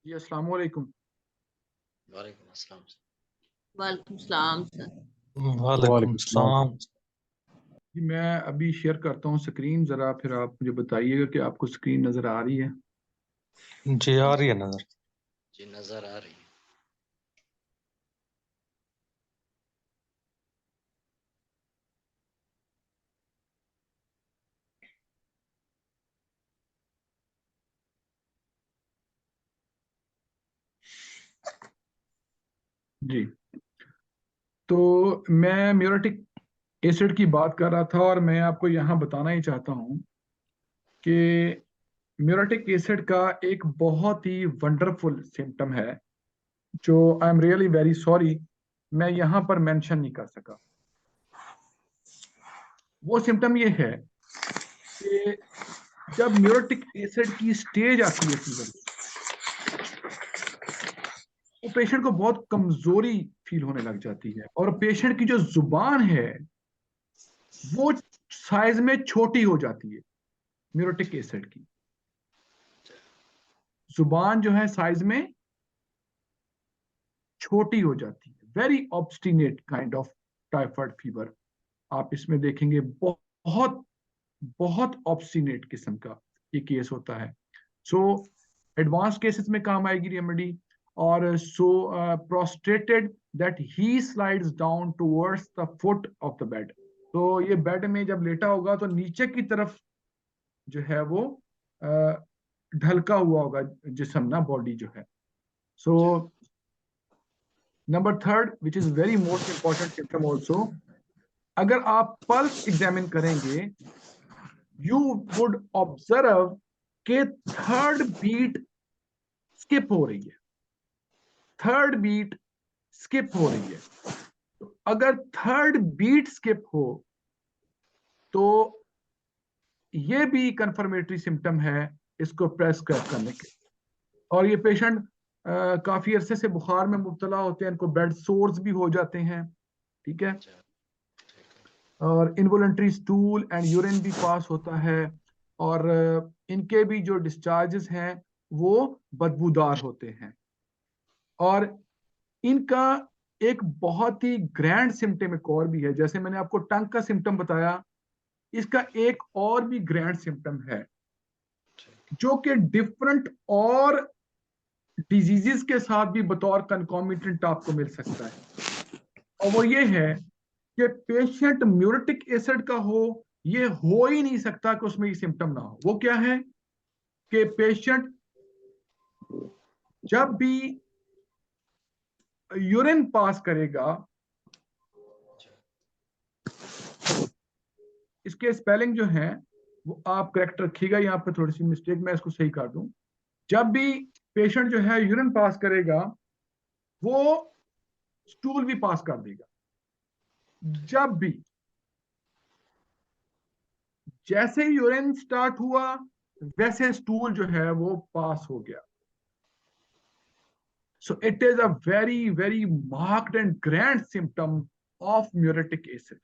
जी अस्सलाम वालेकुम। वालेकुम अस्सलाम। वालेकुम सलाम सर। वालेकुम सलाम। जी मैं अभी शेयर करता हूँ स्क्रीन, ज़रा फिर आप मुझे बताइएगा कि आपको स्क्रीन नज़र आ रही है। जी आ रही है नजर। जी नजर आ रही है। जी, तो मैं म्यूरेटिक एसिड की बात कर रहा था और मैं आपको यहाँ बताना ही चाहता हूँ कि म्यूरेटिक एसिड का एक बहुत ही वंडरफुल सिम्टम है जो I am really very sorry मैं यहाँ पर मेंशन नहीं कर सका। वो सिम्टम ये है कि जब म्यूरेटिक एसिड की स्टेज आती है फीवर, वो पेशेंट को बहुत कमजोरी फील होने लग जाती है और पेशेंट की जो जुबान है वो साइज में छोटी हो जाती है। म्यूरेटिक एसिड की जुबान जो है साइज में छोटी हो जाती है। Very obstinate kind of typhoid fever आप इसमें देखेंगे, बहुत बहुत ऑब्स्टिनेट किस्म का ये केस होता है। सो एडवांस केसेस में काम आएगी रेमेडी। और so prostrated that he slides down towards the foot of the bed. तो ये बेड में जब लेटा होगा तो नीचे की तरफ जो है वो ढलका हुआ होगा जिस्म ना, बॉडी जो है। So number third which is very most important symptom also, अगर आप पल्स एग्जामिन करेंगे यू वुड ऑब्जर्व के थर्ड बीट स्किप हो रही है। थर्ड बीट स्किप हो रही है। तो अगर थर्ड बीट स्किप हो तो ये भी कंफर्मेटरी सिम्टम है इसको प्रेस्क्राइब करने के। और ये पेशेंट काफी अरसे से बुखार में मुब्तला होते हैं, इनको बेड सोर्स भी हो जाते हैं, ठीक है, और इनवॉलंटरी स्टूल एंड यूरिन भी पास होता है और इनके भी जो डिस्चार्जेस हैं वो बदबूदार होते हैं। और इनका एक बहुत ही ग्रैंड सिम्टम एक और भी है, जैसे मैंने आपको टंग का सिम्टम बताया, इसका एक और भी ग्रैंड सिम्टम है जो कि डिफरेंट और डिजीजेस के साथ भी बतौर कंकॉमिटेंट आपको मिल सकता है। और वो ये है कि पेशेंट म्यूरेटिक एसिड का हो, ये हो ही नहीं सकता कि उसमें ये सिम्टम ना हो। वो क्या है कि पेशेंट जब भी यूरिन पास करेगा, इसके स्पेलिंग जो है वो आप करेक्ट रखिएगा, यहाँ पे थोड़ी सी मिस्टेक मैं इसको सही कर दूं। जब भी पेशेंट जो है यूरिन पास करेगा वो स्टूल भी पास कर देगा। जब भी जैसे यूरिन स्टार्ट हुआ वैसे स्टूल जो है वो पास हो गया। So it is a very, very marked and grand symptom of muriatic acid.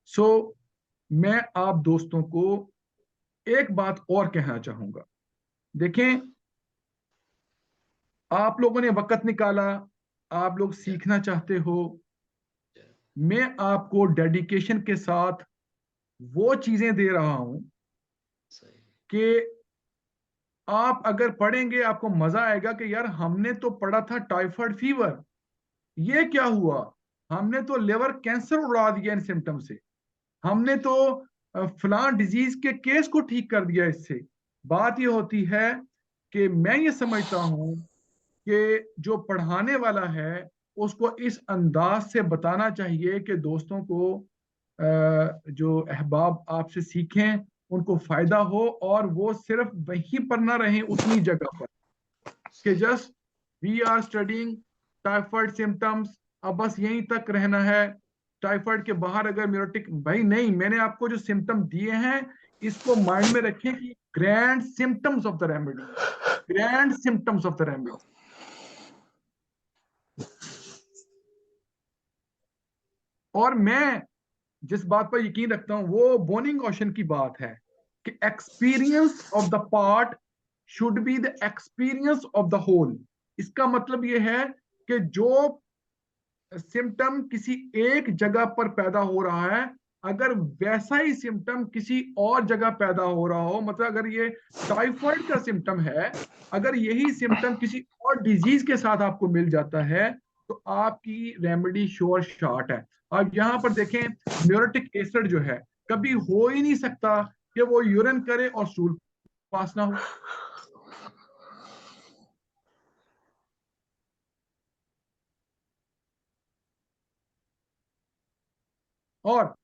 So मैं आप दोस्तों को एक बात और कहना चाहूंगा। देखें, आप लोगों ने वक्त निकाला, आप लोग सीखना चाहते हो, मैं आपको डेडिकेशन के साथ वो चीजें दे रहा हूं कि आप अगर पढ़ेंगे आपको मजा आएगा कि यार हमने तो पढ़ा था टाइफाइड फीवर, ये क्या हुआ, हमने तो लिवर कैंसर उड़ा दिया इन सिम्टम से, हमने तो फलां डिजीज के केस को ठीक कर दिया इससे। बात ये होती है कि मैं ये समझता हूं कि जो पढ़ाने वाला है उसको इस अंदाज से बताना चाहिए कि दोस्तों को जो अहबाब आपसे सीखें उनको फायदा हो और वो सिर्फ वहीं पर ना रहें उतनी जगह पर कि just we are studying typhoid symptoms, अब बस यहीं तक रहना है। टाइफाइड के बाहर अगर म्यूरेटिक, भाई नहीं, मैंने आपको जो सिम्टम दिए हैं इसको माइंड में रखें कि grand symptoms of the remedy, grand symptoms of the remedy. और मैं जिस बात पर यकीन रखता हूं वो बोनिंग ओशन की बात है कि experience of the part should be the experience of the whole. इसका मतलब ये है कि जो सिम्टम किसी एक जगह पर पैदा हो रहा है, अगर वैसा ही सिम्टम किसी और जगह पैदा हो रहा हो, मतलब अगर ये टाइफाइड का सिम्टम है, अगर यही सिम्टम किसी और डिजीज के साथ आपको मिल जाता है तो आपकी रेमेडी श्योर शॉट है। अब यहां पर देखें, म्यूरेटिक एसिड जो है, कभी हो ही नहीं सकता कि वो यूरिन करे और स्टूल पास ना हो। और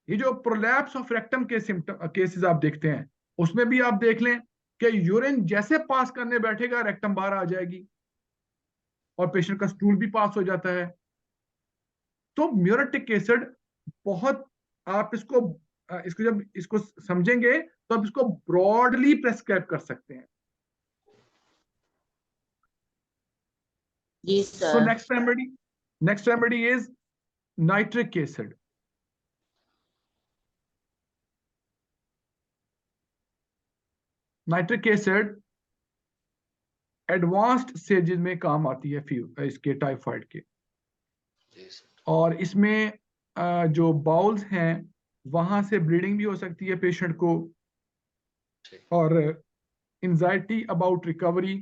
ये जो प्रोलैप्स ऑफ रेक्टम के सिम्टम केसेस आप देखते हैं, उसमें भी आप देख लें कि यूरिन जैसे पास करने बैठेगा रेक्टम बाहर आ जाएगी और पेशेंट का स्टूल भी पास हो जाता है। तो म्यूरेटिक एसिड बहुत, आप इसको इसको जब इसको समझेंगे तो आप इसको ब्रॉडली प्रेस्क्राइब कर सकते हैं। जी तो sir. Next remedy is nitric acid. Nitric acid advanced stages में काम आती है इसके टाइफाइड के। जी सर। और इसमें जो बाउल्स हैं वहां से ब्लीडिंग भी हो सकती है पेशेंट को, ठीक। और anxiety about recovery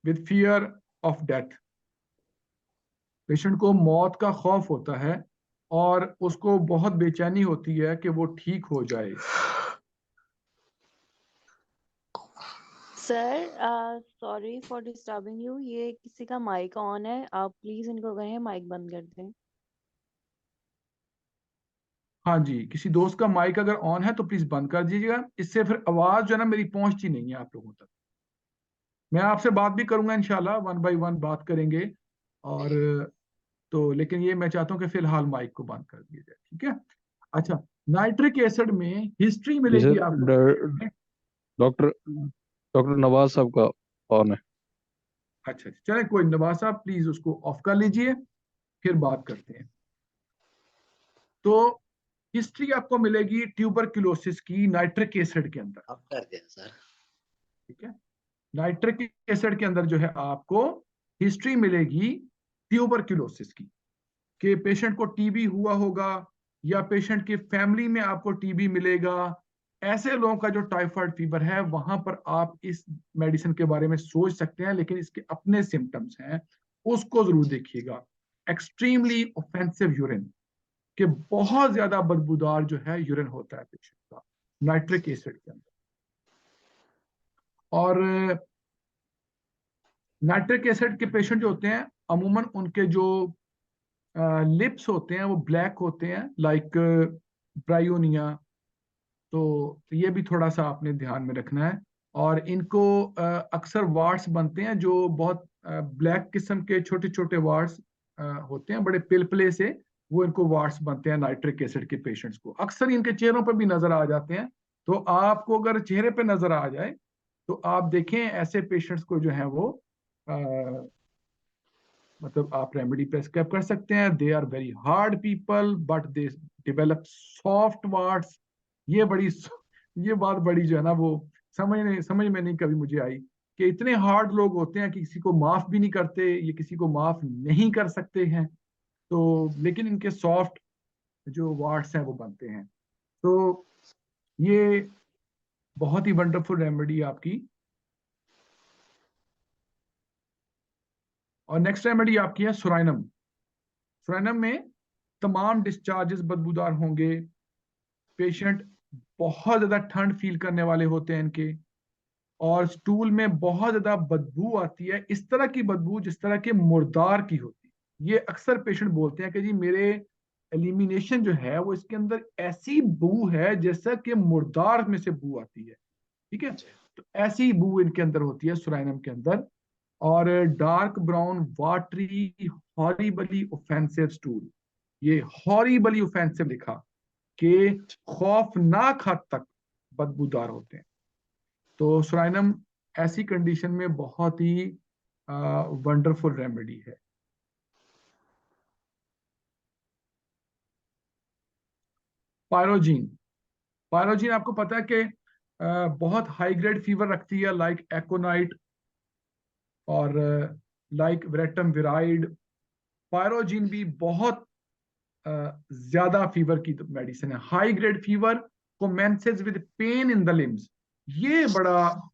with fear of death. Patient को मौत का खौफ होता है और उसको बहुत बेचैनी होती है कि वो ठीक हो जाए। Sir sorry for disturbing you, ये किसी का माइक ऑन है, आप प्लीज इनको कहें माइक बंद कर दें। हाँ जी, किसी दोस्त का माइक अगर ऑन है तो प्लीज बंद कर दीजिएगा, इससे फिर आवाज जो है ना मेरी पहुंचती नहीं है आप लोगों तक। मैं आपसे बात भी करूंगा इंशाल्लाह, वन बाय वन बात करेंगे। और तो लेकिन ये मैं चाहता हूँ कि फिलहाल माइक को बंद कर दिया जाए, ठीक है। अच्छा, नाइट्रिक एसिड में हिस्ट्री जी मिलेगी सर, आपको। डॉक्टर डॉक्टर नवाज साहब का ऑन है। अच्छा चले, कोई नवाज साहब प्लीज उसको ऑफ कर लीजिए, फिर बात करते हैं। तो हिस्ट्री आपको मिलेगी ट्यूबरक्लोसिस की नाइट्रिक एसिड के अंदर, अब कर दिया सर। ठीक है। नाइट्रिक एसिड के अंदर जो है आपको हिस्ट्री मिलेगी ट्यूबरक्लोसिस की, कि पेशेंट को टीबी हुआ होगा या पेशेंट की फैमिली में आपको टीबी मिलेगा। ऐसे लोगों का जो टाइफाइड फीवर है वहां पर आप इस मेडिसिन के बारे में सोच सकते हैं, लेकिन इसके अपने सिम्टम्स हैं, उसको जरूर देखिएगा। एक्सट्रीमली ऑफेंसिव यूरिन, कि बहुत ज्यादा बदबूदार जो है यूरिन होता है पेशेंट का नाइट्रिक एसिड के अंदर। और नाइट्रिक एसिड के पेशेंट जो होते हैं अमूमन उनके जो लिप्स होते हैं वो ब्लैक होते हैं, लाइक ब्रायोनिया। तो ये भी थोड़ा सा आपने ध्यान में रखना है। और इनको अक्सर वार्ड्स बनते हैं जो बहुत ब्लैक किस्म के छोटे छोटे वार्ड्स होते हैं, बड़े पिलपले से, वो इनको वार्ड्स बनते हैं नाइट्रिक एसिड के पेशेंट्स को। अक्सर इनके चेहरों पर भी नजर आ जाते हैं। तो आपको अगर चेहरे पे नजर आ जाए तो आप देखें ऐसे पेशेंट्स को जो है वो मतलब आप रेमेडी प्रेस्क्राइब कर सकते हैं। They are very hard people but they develop soft wards. ये बात बड़ी जो है ना वो समझ में नहीं कभी मुझे आई, कि इतने हार्ड लोग होते हैं कि किसी को माफ भी नहीं करते, ये किसी को माफ नहीं कर सकते हैं। तो लेकिन इनके सॉफ्ट जो वार्ड्स हैं वो बनते हैं। तो ये बहुत ही वंडरफुल रेमेडी आपकी। और नेक्स्ट रेमेडी आपकी है सुराइनम। सुराइनम में तमाम डिस्चार्जेस बदबूदार होंगे, पेशेंट बहुत ज्यादा ठंड फील करने वाले होते हैं इनके, और स्टूल में बहुत ज्यादा बदबू आती है, इस तरह की बदबू जिस तरह के मुर्दार की होती है। ये अक्सर पेशेंट बोलते हैं कि जी मेरे एलिमिनेशन जो है वो इसके अंदर ऐसी बू है जैसा कि मुर्दार में से बू आती है, ठीक है। तो ऐसी बू इनके अंदर होती है सुराइनम के अंदर। और dark brown watery horribly offensive stool, ये हॉरिबली ऑफेंसिव लिखा, कि खौफनाक हद तक बदबूदार होते हैं। तो सोलाइनम ऐसी कंडीशन में बहुत ही वंडरफुल रेमेडी है। पायरोजीन, पायरोजीन आपको पता है कि बहुत हाई ग्रेड फीवर रखती है, लाइक एकोनाइट और लाइक वेरेटम विराइड। पायरोजीन भी बहुत ज्यादा फीवर की मेडिसिन है। High grade fever, commences with pain in the limbs, ये बड़ा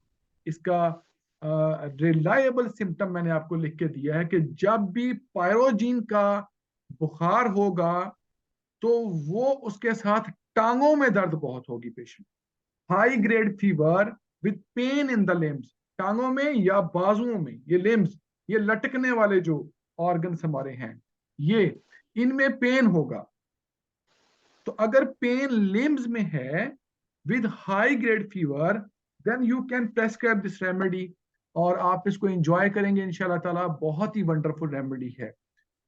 इसका रिलायबल सिम्टम मैंने आपको लिख के दिया है कि जब भी पायरोजीन का बुखार होगा तो वो उसके साथ टांगों में दर्द बहुत होगी patient. High grade fever with pain in the limbs, टांगों में या बाजुओं में, ये लिम्स, ये लटकने वाले जो ऑर्गन्स हमारे हैं, ये इनमें पेन होगा। तो अगर पेन लिम्स में है with high grade fever, then you can prescribe this remedy और आप इसको एंजॉय करेंगे इंशाल्लाह ताला। बहुत ही वंडरफुल रेमेडी है।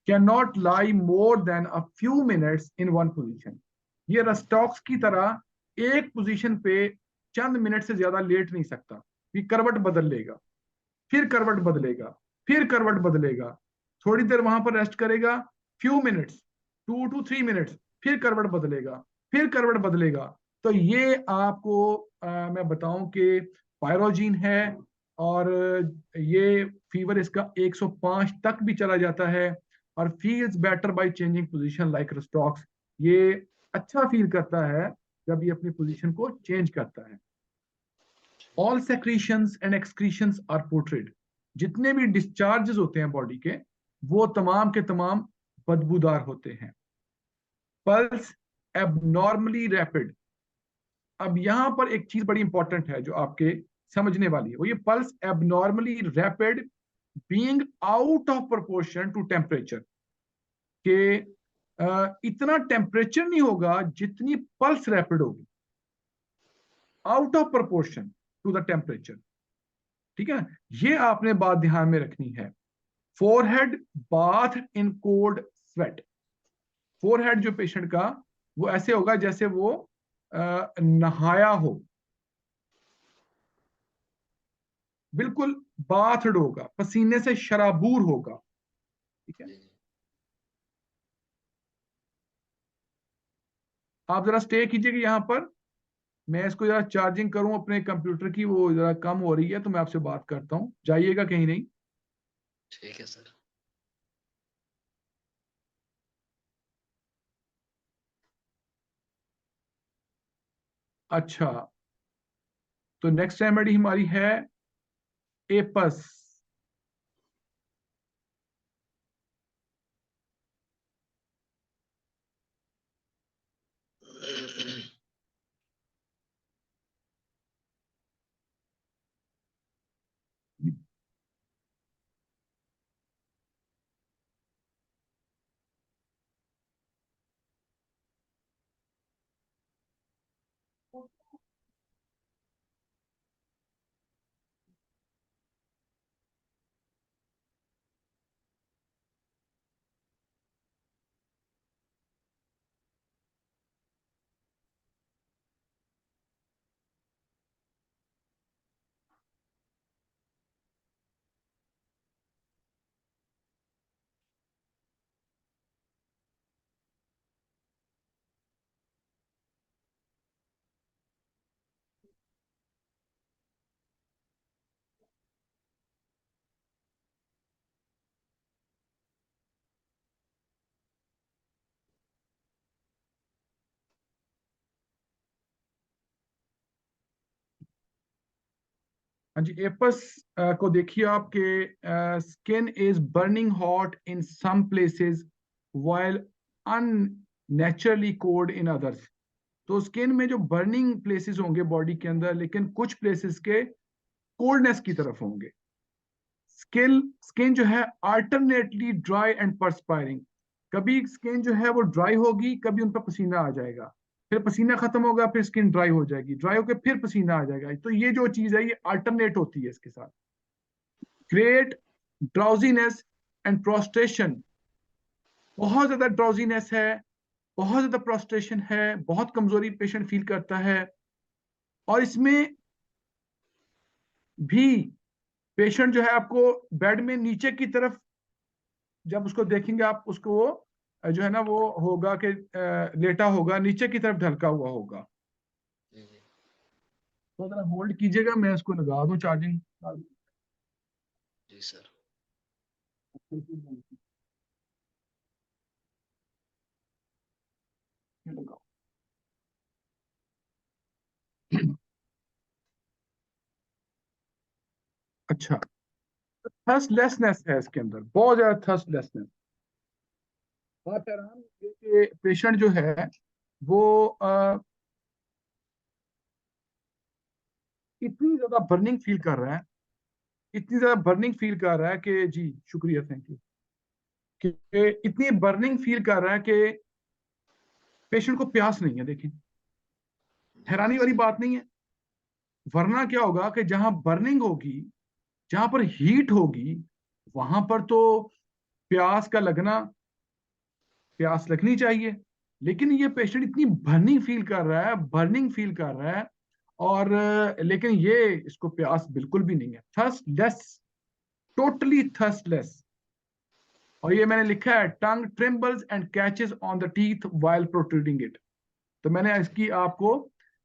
Can not lie more than a few minutes in one position. ये रस्टॉक्स की तरह एक पोजीशन पे चंद मिनट से ज्यादा लेट नहीं सकता। ये करवट बदल लेगा, फिर करवट बदलेगा, फिर करवट बदलेगा, थोड़ी देर वहां पर रेस्ट करेगा, फ्यू मिनट्स, 2 to 3 मिनट्स, फिर करवट बदलेगा, फिर करवट बदलेगा। तो ये आपको मैं बताऊं कि पायरोजीन है और ये फीवर इसका 105 तक भी चला जाता है और feels better by changing position like rhus tox. ये अच्छा फील करता है जब ये अपनी पोजीशन को चेंज करता है। All secretions and excretions are putrid, जितने भी डिस्चार्जेस होते हैं बॉडी के वो तमाम के तमाम बदबूदार होते हैं। पल्स एबनॉर्मली रैपिड, अब यहां पर एक चीज बड़ी इंपॉर्टेंट है जो आपके समझने वाली है, वो ये pulse abnormally rapid being out of proportion to temperature, के इतना टेम्परेचर नहीं होगा जितनी पल्स रैपिड होगी, out of proportion to the temperature. ठीक है, ये आपने बात ध्यान में रखनी है। Forehead bath in cold sweat, forehead जो पेशेंट का वो ऐसे होगा जैसे वो नहाया हो, बिल्कुल बाथड होगा, पसीने से शराबूर होगा। ठीक है, आप जरा स्टे कीजिएगा यहां पर, मैं इसको जरा चार्जिंग करूं अपने कंप्यूटर की, वो जरा कम हो रही है, तो मैं आपसे बात करता हूं, जाइएगा कहीं नहीं। ठीक है सर। अच्छा, तो नेक्स्ट रेमेडी हमारी है एपस। हाँ जी, एपस को देखिए आपके skin is burning hot in some places while unnaturally cold in others. तो स्किन में जो बर्निंग प्लेसेस होंगे बॉडी के अंदर, लेकिन कुछ प्लेसेस के कोल्डनेस की तरफ होंगे। स्किन जो है अल्टरनेटली ड्राई एंड परस्पायरिंग, कभी स्किन जो है वो ड्राई होगी, कभी उन पर पसीना आ जाएगा, फिर पसीना खत्म होगा, फिर स्किन ड्राई हो जाएगी, ड्राई होकर फिर पसीना आ जाएगा। तो ये जो चीज है ये अल्टरनेट होती है इसके साथ। ग्रेट ड्राउजीनेस एंड प्रोस्ट्रेशन, बहुत ज्यादा ड्राउजीनेस है, बहुत ज्यादा प्रोस्ट्रेशन है, बहुत कमजोरी पेशेंट फील करता है, और इसमें भी पेशेंट जो है आपको बेड में नीचे की तरफ जब उसको देखेंगे आप उसको वो जो है ना वो होगा कि लेटा होगा, नीचे की तरफ ढलका हुआ होगा। जी जी तो अगर होल्ड कीजिएगा मैं इसको लगा दूं चार्जिंग। जी सर। अच्छा, थर्स्टलेसनेस है इसके अंदर, बहुत ज्यादा थर्स्टलेसनेस। आप हैरान होंगे कि पेशेंट जो है वो इतनी ज्यादा बर्निंग फील कर रहा है, इतनी ज्यादा बर्निंग फील कर रहा है कि जी शुक्रिया, थैंक यू, कि इतनी बर्निंग फील कर रहा है कि पेशेंट को प्यास नहीं है। देखिए, जी हैरानी जी वाली सर। बात नहीं है। वरना क्या होगा कि जहां बर्निंग होगी, जहां पर हीट होगी, वहां पर तो प्यास का लगना, प्यास लगनी चाहिए। लेकिन ये पेशेंट इतनी बर्निंग फील कर रहा है, बर्निंग फील कर रहा है, और लेकिन ये इसको प्यास बिल्कुल भी नहीं है। Thirstless, totally thirstless. और ये मैंने लिखा है, tongue trembles and catches on the teeth while protruding it. तो मैंने इसकी आपको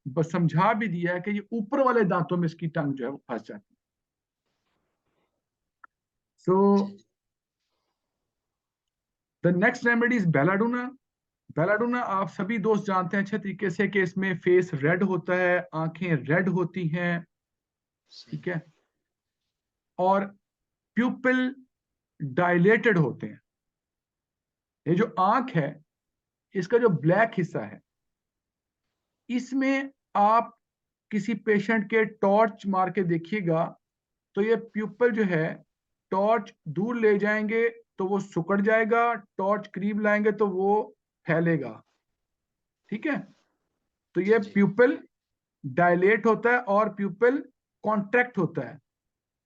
बस समझा भी दिया है कि ये ऊपर वाले दांतों में इसकी टंग जो है वो फंस जाती है। सो जी जी the next remedy is belladonna. Belladonna आप सभी दोस्त जानते हैं अच्छे तरीके से कि इसमें फेस रेड होता है, आंखें रेड होती हैं, सही। ठीक है, और प्यूपिल डायलेटेड होते हैं। ये जो आंख है, इसका जो ब्लैक हिस्सा है, इसमें आप किसी पेशेंट के टॉर्च मार के देखिएगा तो ये प्यूपल जो है, टॉर्च दूर ले जाएंगे तो वो सिकुड़ जाएगा, टॉर्च करीब लाएंगे तो वो फैलेगा। ठीक है, तो जी ये जी प्यूपल डायलेट होता है और प्यूपल कॉन्ट्रैक्ट होता है।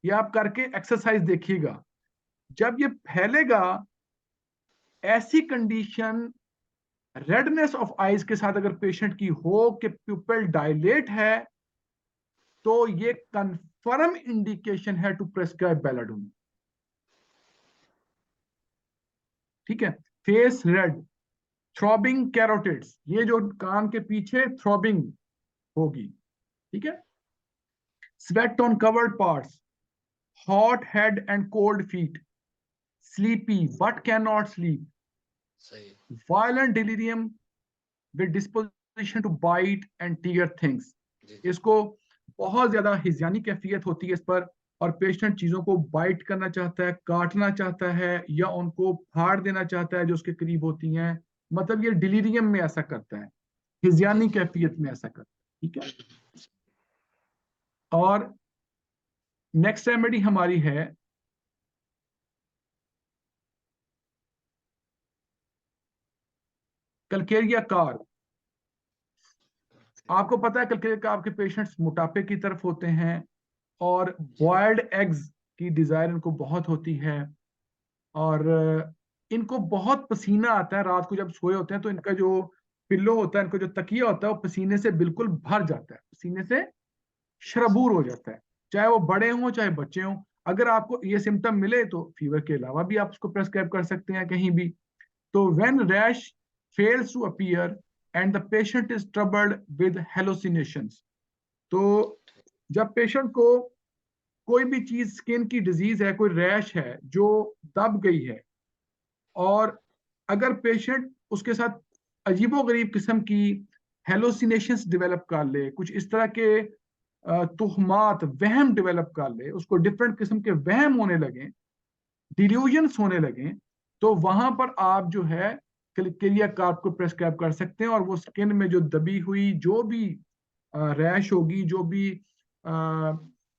ये आप करके एक्सरसाइज देखिएगा। जब ये फैलेगा, ऐसी कंडीशन रेडनेस ऑफ आईज के साथ अगर पेशेंट की हो कि प्यूपल डायलेट है, तो ये कंफर्म इंडिकेशन है टू प्रेस्क्राइब बेलाडोना। ठीक है, फेस रेड, थ्रॉबिंग कैरोटिड्स, ये जो कान के पीछे थ्रॉबिंग होगी, ठीक है, sweat on covered parts, hot head and cold feet, sleepy but can not sleep, सही। Violent delirium with disposition to bite and tear things. जी जी इसको बहुत ज्यादा हिजानी कैफियत होती है इस पर, और पेशेंट चीजों को बाइट करना चाहता है, काटना चाहता है, या उनको फाड़ देना चाहता है जो उसके करीब होती हैं। मतलब ये डिलीरियम में ऐसा करता है, जी हिजानी जी कैफियत में ऐसा करता है। ठीक है, और नेक्स्ट रेमेडी हमारी है कलकेरिया कार। आपको पता है कलकेरिया कार के पेशेंट्स मोटापे की तरफ होते हैं, और जी बॉयल्ड एग्स की डिजायर इनको बहुत होती है, और इनको बहुत पसीना आता है। रात को जब सोए होते हैं तो इनका जो पिल्लो होता है, इनको जो तकिया होता है, वो पसीने से बिल्कुल भर जाता है, पसीने से शरबूर हो जाता है, चाहे वो बड़े हों चाहे बच्चे हों। अगर आपको ये सिम्टम मिले तो फीवर के अलावा भी आप उसको प्रेस्क्राइब कर सकते हैं कहीं भी। तो when rash fails to appear and the patient is troubled with hallucinations, तो जब पेशेंट को कोई भी चीज, स्किन की डिजीज है, कोई रैश है जो दब गई है, और अगर पेशेंट उसके साथ अजीबोगरीब किस्म की हेलोसिनेशंस डेवलप कर ले, कुछ इस तरह के तुहमात, वहम डेवलप कर ले, उसको डिफरेंट किस्म के वहम होने लगे, डिल्यूजन्स होने लगे, तो वहां पर आप जो है क्लिकेरिया कार्प को प्रेस्क्राइब कर सकते हैं, और वो स्किन में जो दबी हुई जो भी रैश होगी, जो भी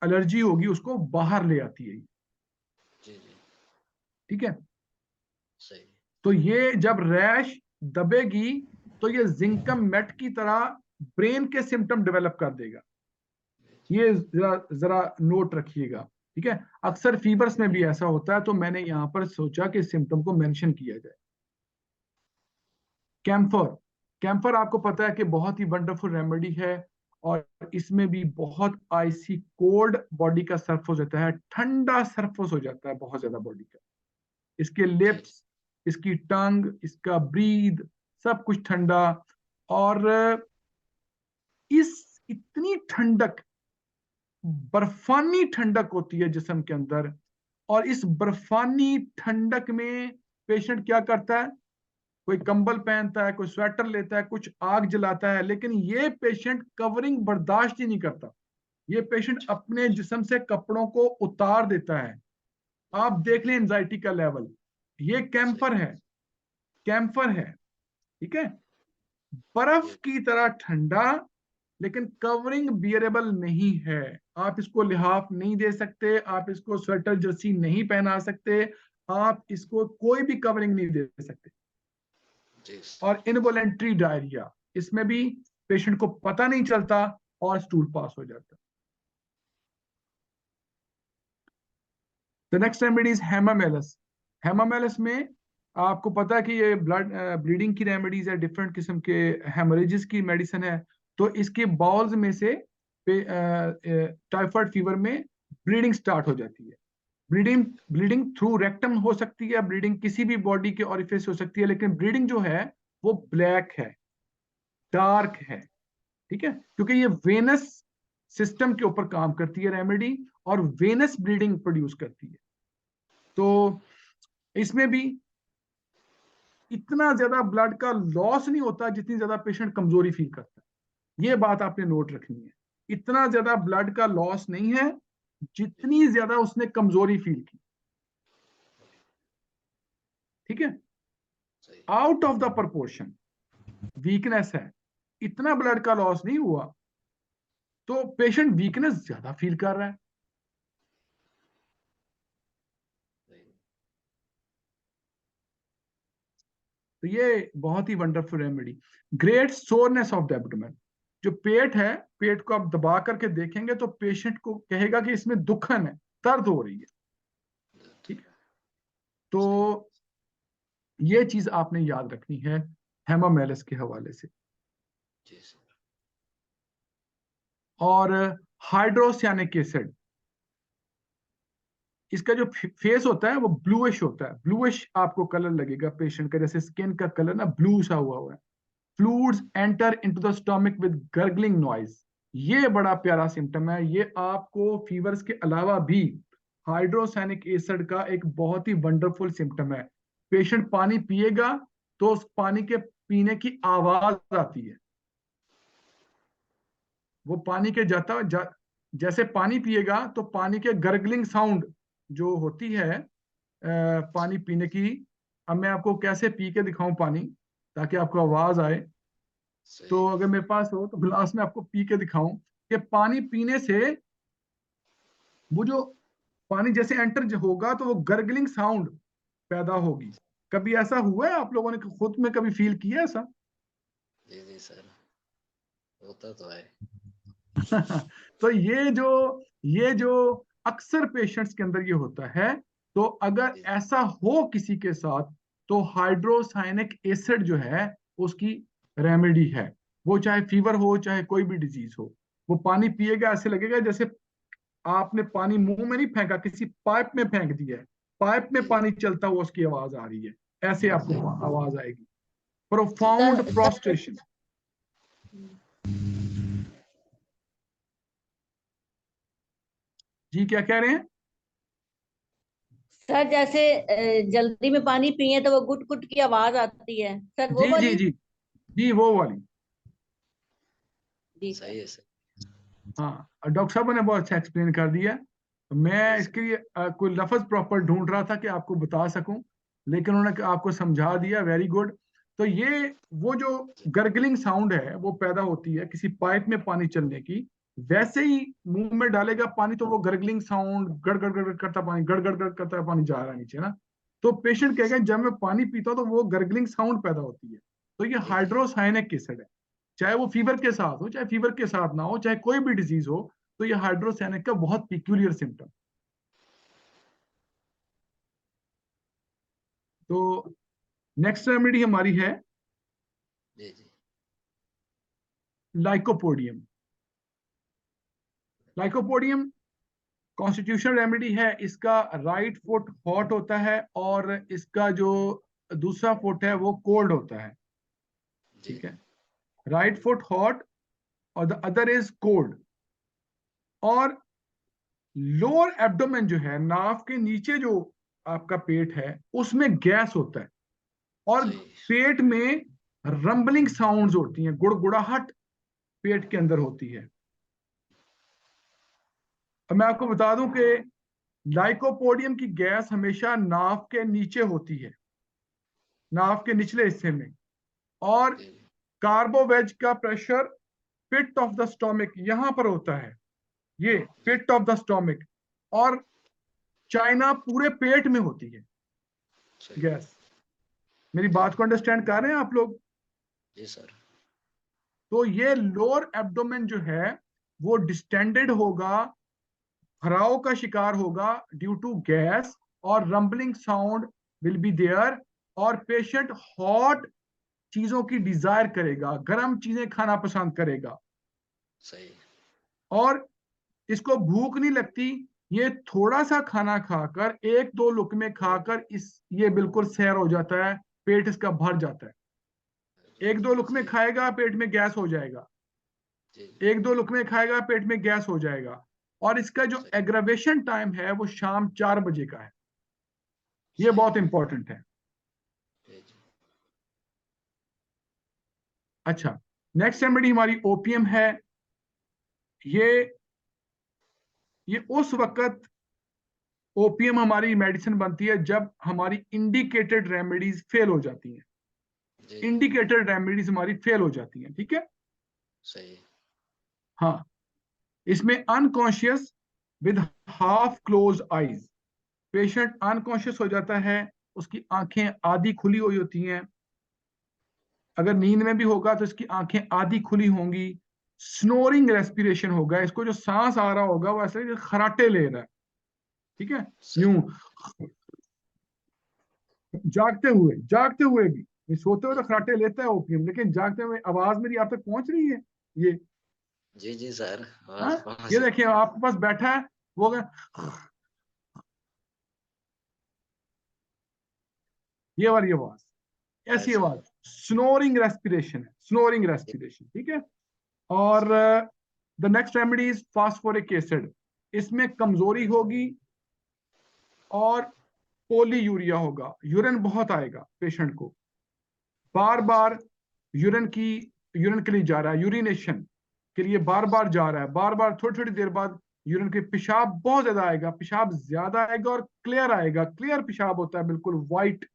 एलर्जी होगी, उसको बाहर ले आती है। जी जी ठीक है, सही। तो ये जब रैश दबेगी तो ये जिंकम मेट की तरह ब्रेन के सिम्टम डेवलप कर देगा। ये जरा जरा नोट रखिएगा। ठीक है, अक्सर फीवर्स में भी ऐसा होता है, तो मैंने यहाँ पर सोचा कि सिम्टम को मेंशन किया जाए। कैम्फर, कैम्फर आपको पता है कि बहुत ही वंडरफुल रेमेडी है, और इसमें भी बहुत आइसी कोल्ड बॉडी का सरफेस होता है, ठंडा सरफेस हो जाता है बहुत ज्यादा बॉडी का। इसके जी लिप्स, इसकी टंग, इसका ब्रीद, सब कुछ ठंडा। और इस इतनी ठंडक, बर्फानी ठंडक होती है जिस्म के अंदर, और इस बर्फानी ठंडक में पेशेंट क्या करता है? कोई कंबल पहनता है, कोई स्वेटर लेता है, कुछ आग जलाता है, लेकिन ये पेशेंट कवरिंग बर्दाश्त ही नहीं करता। ये पेशेंट अपने जिस्म से कपड़ों को उतार देता है। आप देख लें एंजाइटी का लेवल, ये कैम्फर है, कैम्फर है, ठीक है, बर्फ की तरह ठंडा, लेकिन कवरिंग बियरेबल नहीं है। आप इसको लिहाफ नहीं दे सकते, आप इसको स्वेटर जर्सी नहीं पहना सकते, आप इसको कोई भी कवरिंग नहीं दे सकते। जी और इनवॉलेंट्री डायरिया, इसमें भी पेशेंट को पता नहीं चलता और स्टूल पास हो जाता। The next remedy is Hamamelis. Hamamelis में आपको पता है कि ये ब्लड ब्लीडिंग की रेमेडीज है, डिफरेंट किस्म के हेमोरेजेस की मेडिसिन है। तो इसके बाउल्स में से टाइफाइड फीवर में ब्लीडिंग स्टार्ट हो जाती है। ब्लीडिंग ब्लीडिंग थ्रू रेक्टम हो सकती है, ब्लीडिंग किसी भी बॉडी के ओरिफिस हो सकती है, लेकिन ब्लीडिंग जो है वो ब्लैक है, डार्क है, ठीक है, क्योंकि ये वेनस सिस्टम के ऊपर काम करती है रेमेडी, और वेनस ब्लीडिंग प्रोड्यूस करती है। तो इसमें भी इतना ज्यादा ब्लड का लॉस नहीं होता जितनी ज्यादा पेशेंट कमजोरी फील करता है। ये बात आपने नोट रखनी है, इतना ज्यादा ब्लड का लॉस नहीं है जितनी ज्यादा उसने कमजोरी फील की, ठीक है। सही out of the proportion weakness है, इतना ब्लड का लॉस नहीं हुआ तो पेशेंट वीकनेस ज्यादा फील कर रहा है। सही तो ये बहुत ही wonderful remedy. Great soreness of the abdomen, जो पेट है, पेट को आप दबा करके देखेंगे तो पेशेंट को कहेगा कि इसमें दुखन है, दर्द हो रही है, ठीक है। तो ये चीज आपने याद रखनी है हेमामेलिस के हवाले से। जी सर और हाइड्रोसियानिक एसिड, इसका जो फेस होता है वो ब्लूइश होता है, ब्लूइश आपको कलर लगेगा पेशेंट का, जैसे स्किन का कलर ना ब्लू सा हुआ है। Fluids enter into the stomach with gargling noise, ये बड़ा प्यारा सिम्टम है। ये आपको फीवर्स के अलावा भी हाइड्रोसानिक एसिड का एक बहुत ही वंडरफुल सिम्टम है। पेशेंट पानी पिएगा तो उस पानी के पीने की आवाज आती है, वो पानी के जैसे पानी पिएगा तो पानी के गर्गलिंग साउंड जो होती है पानी पीने की। अब मैं आपको कैसे पी के दिखाऊं पानी ताकि आपको आवाज आए, तो सही अगर मेरे पास हो तो गिलास में आपको पी के दिखाऊं कि पानी पीने से वो जो पानी जैसे एंटर होगा तो वो गर्गलिंग साउंड पैदा होगी। कभी ऐसा हुआ है आप लोगों ने खुद में कभी फील किया ऐसा? जी जी सर होता तो है तो ये जो अक्सर पेशेंट्स के अंदर ये होता है। तो अगर जी ऐसा हो किसी के साथ तो हाइड्रोसाइनिक एसिड जो है उसकी रेमेडी है। वो चाहे फीवर हो चाहे कोई भी डिजीज हो, वो पानी पिएगा ऐसे लगेगा जैसे आपने पानी मुंह में नहीं फेंका, किसी पाइप में फेंक दिया है, पाइप में जी पानी चलता हुआ उसकी आवाज आ रही है, ऐसे आपको आवाज आएगी। जी प्रोफाउंड सर प्रोस्ट्रेशन। जी क्या कह रहे हैं? सर जैसे जल्दी में पानी पिए तो वो गुट गुट की आवाज आती है सर, वो जी जी वाली। जी जी, वो वाली। जी सही सर। है सर हाँ, डॉक्टर साहब ने बहुत अच्छा एक्सप्लेन कर दिया। तो मैं जी सर इसके लिए कोई लफ्ज प्रॉपर ढूंढ रहा था कि आपको बता सकूं, लेकिन उन्होंने आपको समझा दिया, वेरी गुड। तो ये वो जो जी गर्गलिंग साउंड है वो पैदा होती है किसी पाइप में पानी चलने की, वैसे ही मुंह में डालेगा पानी तो वो गर्गलिंग साउंड, गड़ गड़ गड़ गड़ करता पानी, गड़ गड़ गड़ करता पानी जा रहा है नीचे ना। तो पेशेंट जी कहेगा सर जब मैं पानी पीता हूं तो वो गर्गलिंग साउंड पैदा होती है। तो ये जी जी हाइड्रोसाइनिक एसिड है, चाहे वो फीवर के साथ हो चाहे फीवर के साथ ना हो, चाहे कोई भी डिजीज हो। तो ये हाइड्रोसाइनिक का बहुत पिक्यूलियर सिम्टम। तो नेक्स्ट रेमेडी हमारी है जी जी लाइकोपोडियम। लाइकोपोडियम कॉन्स्टिट्यूशनल रेमेडी है। इसका राइट फुट हॉट होता है और इसका जो दूसरा फुट है वो कोल्ड होता है। जी ठीक है, राइट फुट हॉट और द अदर इज कोल्ड। और लोअर एब्डोमेन जो है, नाभ के नीचे जो आपका पेट है, उसमें गैस होता है और सही पेट में रंबलिंग साउंड्स होती हैं, गुड़गुड़ाहट पेट के अंदर होती है। अब मैं आपको बता दूं कि लाइकोपोडियम की गैस हमेशा नाभ के नीचे होती है, नाभ के निचले हिस्से में। और जी कार्बोवेज का pressure pit of the stomach यहां पर होता है, ये पिट ऑफ द स्टोमिक। और चाइना पूरे पेट में होती है सही गैस। मेरी बात को अंडरस्टैंड कर रहे हैं आप लोग? जी सर तो ये लोअर एब्डोमेन जो है वो डिस्टेंडेड होगा, भराव का शिकार होगा ड्यू टू गैस, और rumbling sound will be there. और पेशेंट हॉट चीजों की डिजायर करेगा, गर्म चीजें खाना पसंद करेगा। सही और इसको भूख नहीं लगती, ये थोड़ा सा खाना खाकर, एक दो लुकमे खाकर इस ये बिल्कुल सैर हो जाता है, पेट इसका भर जाता है। एक दो लुकमे सही खाएगा पेट में गैस हो जाएगा, जी एक दो लुकमे खाएगा पेट में गैस हो जाएगा। और इसका जो सही एग्रावेशन टाइम है वो शाम 4 बजे का है। ये सही बहुत इंपॉर्टेंट है। जी जी अच्छा, नेक्स्ट रेमेडी हमारी ओपीएम है। ये ये उस वक्त ओपीएम हमारी मेडिसिन बनती है जब हमारी इंडिकेटेड रेमेडीज फेल हो जाती हैं। जी इंडिकेटेड रेमेडीज हमारी फेल हो जाती हैं, ठीक है। सही हाँ, इसमें unconscious with half close eyes, patient unconscious हो जाता है, उसकी आंखें आधी खुली हुई होती हैं। अगर नींद में भी होगा तो इसकी आंखें आधी खुली होंगी। स्नोरिंग रेस्पिरेशन होगा, इसको जो सांस आ रहा होगा वो ऐसे खराटे ले रहा है, ठीक है, सही यूं जागते हुए भी। ये सोते हुए तो खराटे लेता है ओपीएम, लेकिन जागते हुए आवाज मेरी आप तक पहुंच रही है ये? जी जी सर हाँ, आवाज पहुंच ये रही देखिए आपके पास बैठा है वो ये वाली आवाज, है ऐसी सर आवाज स्नोरिंग रेस्पिरेशन है, स्नोरिंग रेस्पिरेशन, ठीक है। और सही the next remedy is phosphoric acid. इसमें कमजोरी होगी और पोलीयूरिया होगा, यूरिन बहुत आएगा पेशेंट को, बार बार यूरिन के लिए जा रहा है, यूरिनेशन के लिए बार बार जा रहा है, बार बार थोड़ी थोड़ी देर बाद यूरिन के, पेशाब बहुत ज्यादा आएगा, पेशाब ज्यादा आएगा और क्लियर आएगा, क्लियर पेशाब होता है बिल्कुल वाइट,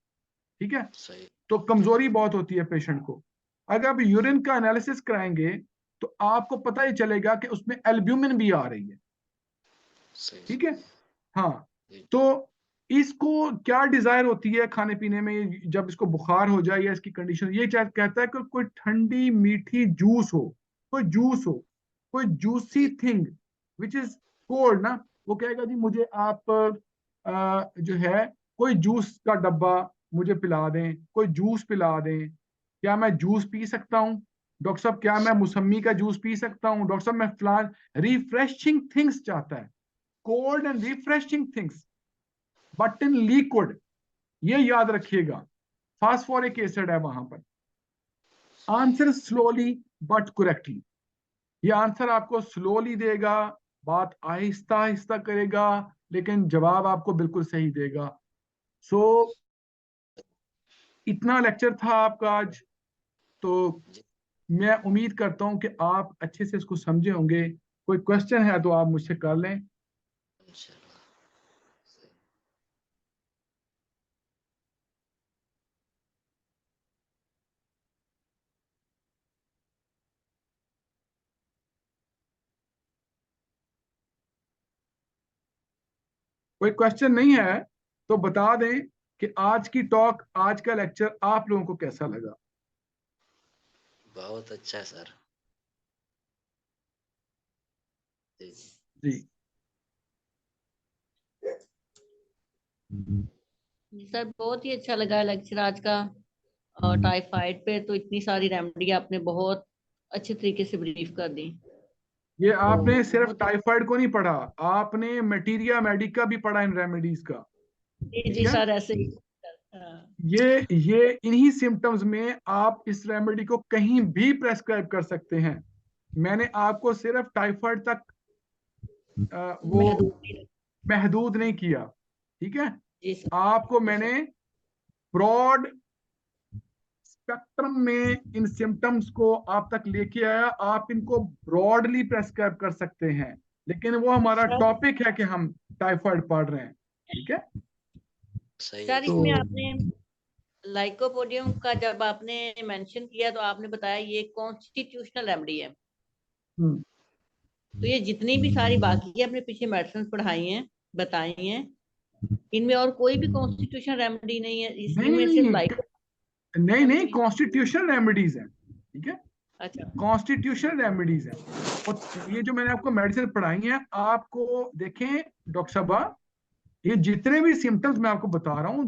ठीक है। सही तो जी कमजोरी बहुत होती है पेशेंट को। अगर आप यूरिन का एनालिसिस कराएंगे तो आपको पता ही चलेगा कि उसमें एल्ब्यूमिन भी आ रही है, सही ठीक है। हाँ, जी तो इसको क्या डिजायर होती है खाने पीने में, जब इसको बुखार हो जाए या इसकी कंडीशन, ये कहता है कि कोई ठंडी मीठी जूस हो, कोई जूस हो, कोई जूसी जी थिंग विच इज कोल्ड ना। वो कहेगा जी मुझे आप जो है कोई जूस का डब्बा मुझे पिला दें, कोई जूस पिला दें। क्या मैं जूस पी सकता हूँ डॉक्टर साहब? क्या मैं मौसमी का जूस पी सकता हूँ डॉक्टर साहब? मैं फलान रिफ्रेशिंग थिंग्स चाहता है, cold and refreshing things, but in liquid. ये याद रखिएगा, फास्फोरिक एसिड है वहां पर। सही आंसर स्लोली बट करेक्टली। ये आंसर आपको स्लोली देगा, बात आहिस्ता आहिस्ता करेगा, लेकिन जवाब आपको बिल्कुल सही देगा। सो इतना लेक्चर था आपका आज। तो जी मैं उम्मीद करता हूं कि आप अच्छे से इसको समझे होंगे। कोई क्वेश्चन है तो आप मुझसे कर लें। इंशाल्लाह सही कोई क्वेश्चन नहीं है तो बता दें कि आज की टॉक, आज का लेक्चर आप लोगों को कैसा लगा? बहुत अच्छा है सर जी जी, जी सर, बहुत ही अच्छा लगा लेक्चर आज का। और टाइफाइड पे तो इतनी सारी रेमेडी आपने बहुत अच्छे तरीके से ब्रीफ कर दी। ये तो आपने सिर्फ बहुत टाइफाइड को नहीं पढ़ा, आपने मटीरिया मेडिका भी पढ़ा इन रेमेडीज का। जी ठीक जी है, सर, ऐसे ही। हाँ, ये इन्हीं सिम्टम्स में आप इस रेमेडी को कहीं भी प्रेस्क्राइब कर सकते हैं। मैंने आपको सिर्फ टाइफाइड तक वो महदूद भी रख- महदूद नहीं किया। ठीक है, जी सर। आपको जी मैंने सर। ब्रॉड स्पेक्ट्रम में इन सिम्टम्स को आप तक लेके आया। आप इनको ब्रॉडली प्रेस्क्राइब कर सकते हैं, लेकिन वो हमारा सर, टॉपिक है कि हम टाइफाइड पढ़ रहे हैं। ठीक है, सही है सर तो सर। इसमें आपने लाइकोपोडियम का जब आपने मेंशन किया तो आपने बताया ये कॉन्स्टिट्यूशनल रेमेडी है। हम्म, तो ये जितनी भी सारी बाकी है अपने पीछे मेडिसिन पढ़ाई हैं, बताई हैं, इनमें और कोई भी कॉन्स्टिट्यूशन रेमेडी नहीं है, नहीं नहीं इनमें सिर्फ नहीं लाइको नहीं नहीं, रेमेडी है। कॉन्स्टिट्यूशनल रेमेडीज हैं। ठीक है, अच्छा। कॉन्स्टिट्यूशनल रेमेडीज हैं। और ये जो मैंने आपको मेडिसिन पढ़ाई हैं, आपको देखें डॉक्टर साहबा, ये जितने भी सिम्टम्स मैं आपको बता रहा हूँ,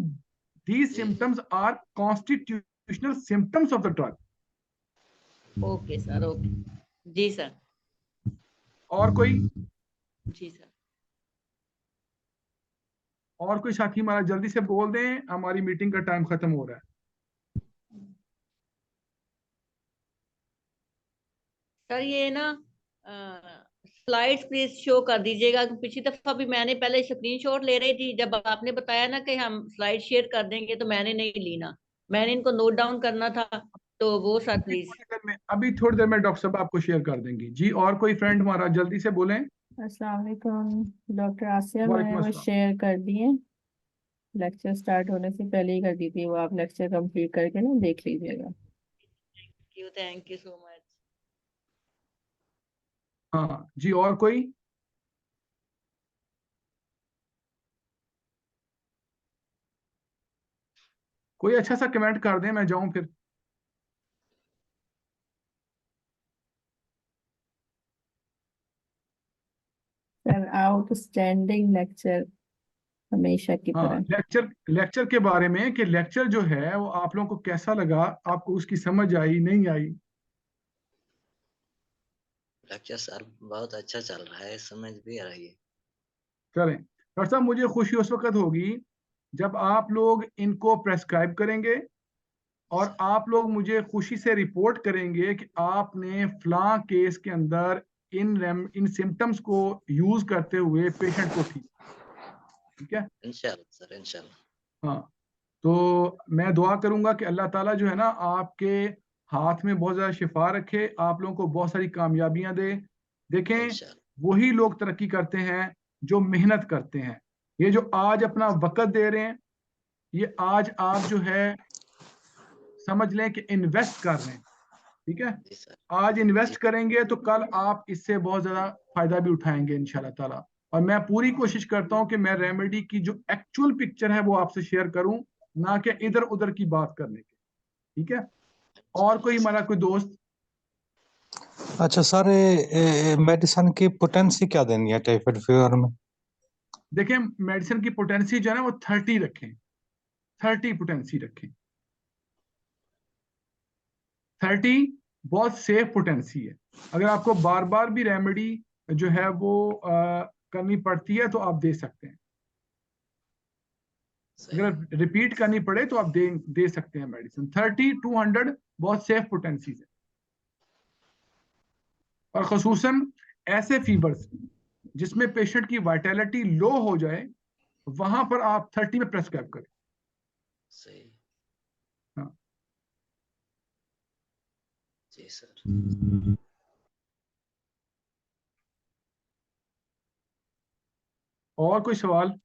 दीज जी जी। Symptoms are constitutional symptoms of the drug. Okay sir, okay. जी सर। और कोई जी सर। और कोई साथी हमारा जल्दी से बोल दें, हमारी मीटिंग का टाइम खत्म हो रहा है। सर ये ना स्लाइड्स प्लीज शो कर दीजिएगा। पिछली दफा भी मैंने पहले स्क्रीनशॉट ले रही थी, जब आपने बताया ना कि हम स्लाइड शेयर कर देंगे तो मैंने नहीं ली ना, मैंने इनको नोट डाउन करना था। तो वो सर प्लीज। अभी थोड़ी देर में डॉक्टर साहब आपको शेयर कर देंगे जी। और कोई फ्रेंड हमारा जल्दी से बोलें। अस्सलाम वालेकुम डॉक्टर आसिया, मैंने वालेकुम वो अस्सलाम। शेयर कर दिए। लेक्चर स्टार्ट होने से पहले ही कर दी थी वो, आप लेक्चर कंप्लीट करके ना देख लीजिएगा। Thank you so much. हाँ जी, और कोई? कोई अच्छा सा कमेंट कर दें, मैं जाऊं फिर। सर आउटस्टैंडिंग लेक्चर, हमेशा की हाँ, तरह। लेक्चर लेक्चर के बारे में कि लेक्चर जो है वो आप लोगों को कैसा लगा, आपको उसकी समझ आई नहीं आई? लेक्चर सर बहुत अच्छा चल रहा है, समझ भी आ रही है। करें डॉक्टर साहब, मुझे खुशी उस वक्त होगी जब आप लोग इनको प्रेस्क्राइब करेंगे जी और सर। आप लोग मुझे खुशी से रिपोर्ट करेंगे कि आपने फलां केस के अंदर इन सिम्टम्स को यूज करते हुए पेशेंट को ठीक। ठीक है, इंशाल्लाह सर, इंशाल्लाह। हाँ। तो मैं दुआ करूंगा कि अल्लाह ताला जो है ना आपके हाथ में बहुत ज़्यादा शिफा रखे, आप लोगों को बहुत सारी कामयाबियां दे। देखें, इंशाल्लाह। वही लोग तरक्की करते हैं जो मेहनत करते हैं। ये जो आज अपना वक्त दे रहे हैं, ये आज आप जो है समझ लें कि इन्वेस्ट कर रहे हैं। ठीक है, जी सर। आज जी। इन्वेस्ट करेंगे तो कल आप इससे बहुत ज़्यादा फायदा भी उठाएंगे इंशाल्लाह ताला। और मैं पूरी कोशिश करता हूं कि मैं रेमेडी की जो एक्चुअल पिक्चर है वो आपसे शेयर करूं, ना कि इधर उधर की बात करने की। ठीक है, और इंशाल्लाह कोई सर। हमारा कोई दोस्त? अच्छा सर, मेडिसिन की पोटेंसी क्या देनी है टाइफाइड फीवर में? देखें, मेडिसिन की पोटेंसी जो है ना वो 30 रखें, 30 पोटेंसी रखें। 30 बहुत सेफ पोटेंसी है। अगर आपको बार बार भी रेमेडी जो है वो करनी पड़ती है तो आप दे सकते हैं। सही है। अगर रिपीट करनी पड़े तो आप दे सकते हैं मेडिसिन। 30-200 बहुत सेफ पोटेंसीज है। और खसूसन ऐसे फीवर्स जिसमें पेशेंट की वाइटैलिटी लो हो जाए, वहां पर आप 30 में प्रेस्क्राइब करें। सही। हाँ, जी सर। और कोई सवाल?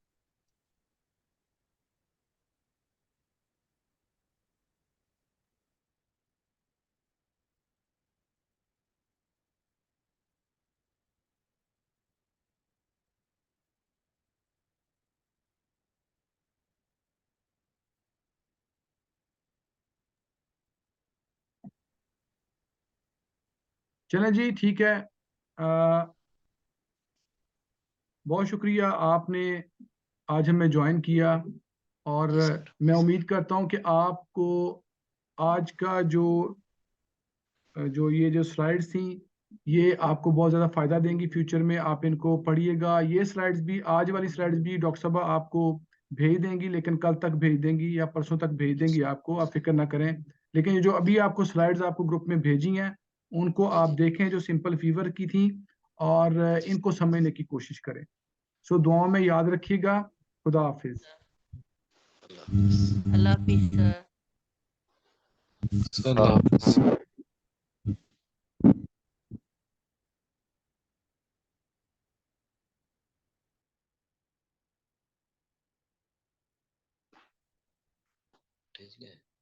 चलें जी, ठीक है। बहुत शुक्रिया, आपने आज हमें ज्वाइन किया। और जी सर। मैं उम्मीद करता हूं कि आपको आज का जो ये जो स्लाइड्स थी ये आपको बहुत ज़्यादा फायदा देंगी फ्यूचर में। आप इनको पढ़िएगा। ये स्लाइड्स भी, आज वाली स्लाइड्स भी डॉक्टर साहब आपको भेज देंगी, लेकिन कल तक भेज देंगी या परसों तक भेज देंगी आपको, आप फिक्र ना करें। लेकिन ये जो अभी आपको स्लाइड्स आपको ग्रुप में भेजी हैं उनको जी आप जी देखें, जो सिंपल फीवर की थी, और इनको समझने की कोशिश करें। सो दुआओं में याद रखिएगा। खुदा हाफिज। अल्लाह हाफिज। अल्लाह हाफिज सर। अल्लाह हाफिज। ठीक है।